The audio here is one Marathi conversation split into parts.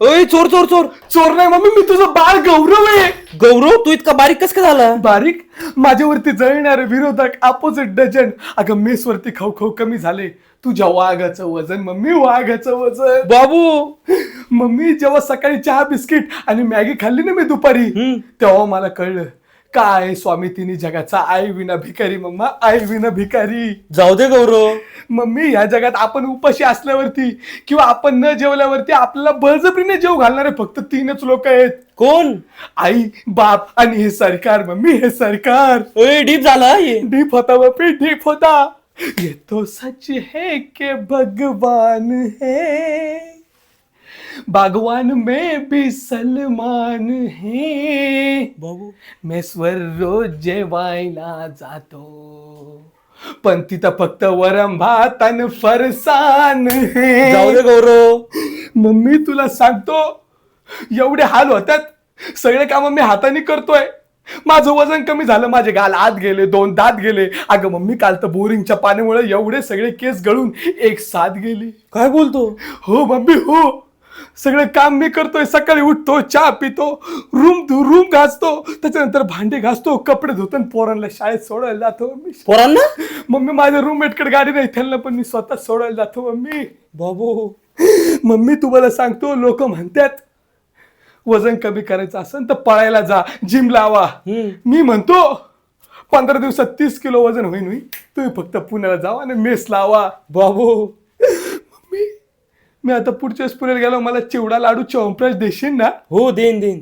ओय चोर चोर चोर. चोर नाही मम्मी, मी तुझं बाळ गौरव आहे. गौरव तू इतका बारीक कस काय झाला? बारीक? माझ्यावरती जळणारे विरोधक अपोजिट डजन. अगं मेस वरती खाऊ खाऊ कमी झाले. तुझ्या वाघाचं वजन मम्मी, वाघाचं वजन. बाबू मम्मी जेव्हा सकाळी चहा बिस्किट आणि मॅगी खाल्ली ना मी दुपारी, तेव्हा मला कळलं काय स्वामी तिन्ही जगाचा आई विना भिकारी. मम्मा आई विना भिकारी. जाऊ दे गौरव. मम्मी या जगात आपण उपाशी असल्यावरती किंवा आपण न जेवल्यावरती आपल्याला बळजबरीने जेव घालणारे फक्त 3च लोक आहेत. कोण? आई, बाप आणि हे सरकार. मम्मी हे सरकार. ओय डीप झाला हे. डीप होता मम्मी, डीप होता. ये तो सच है कि भगवान है, बागवान में भी सलमान है. बाबू मेसवर रोज जेवायला जातो, पण तिथं फक्त वरम भात आणि फरसान है. जाऊ दे गौरव. मम्मी तुला सांगतो एवढे हाल होतात. सगळे काम मी हाताने करतोय. माझं वजन कमी झालं, माझे गाल आत गेले, 2 दात गेले. अगं मम्मी काल तर बोरिंगच्या पाण्यामुळे एवढे सगळे केस गळून एक साथ गेली. काय बोलतो? हो मम्मी हो. सगळं काम मी करतोय. सकाळी उठतो, चहा पितो, रूम घासतो, त्याच्यानंतर भांडे घासतो, कपडे धुतो, पोरांना शाळेत सोडायला जातो. पोरांना? मम्मी माझ्या रूममेटकडे गाडी नाही, त्यांना पण मी स्वतः सोडायला जातो. मम्मी बाबू मम्मी तुम्हाला सांगतो, लोक म्हणतात वजन कमी करायचं असेल तर पळायला जा, जिम लावा. मी म्हणतो 15 दिवसात 30 किलो वजन होईल. तुम्ही फक्त पुण्याला जावा आणि मेस लावा. बाबू मम्मी मी आता पुढच्या वेळेस पुण्याला गेलो, मला चिवडा लाडू च्यवनप्राश देशील ना? हो देईन देईन.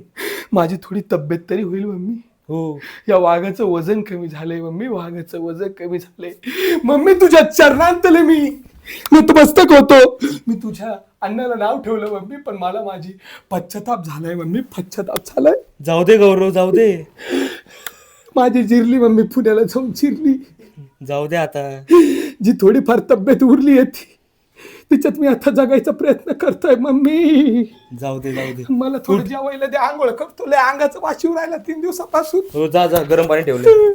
माझी थोडी तब्येत तरी होईल मम्मी. हो. या वाघाचं वजन कमी झालंय मम्मी, वाघाचं वजन कमी झालंय. मम्मी तुझ्या चरणांतले मी नतमस्तक होतो. मी तुझ्या अण्णाला नाव ठेवलं मम्मी, पण मला माझी पश्चाताप झालाय मम्मी, पश्चाताप झालाय. जाऊ दे गौरव जाऊ दे. माझी जिरली मम्मी, पुण्याला जाऊन जिरली. जाऊ दे आता. जी थोडीफार तब्येत उरली आहे तिच्यात मी आता जगायचा प्रयत्न करतोय मम्मी. जाऊ दे जाऊ दे. मला थोडं जेवायला दे, आंघोळ करतो. लय अंगाचं वाशिव राहिला 3 दिवसापासून. हो जा जा, गरम पाणी ठेवलं.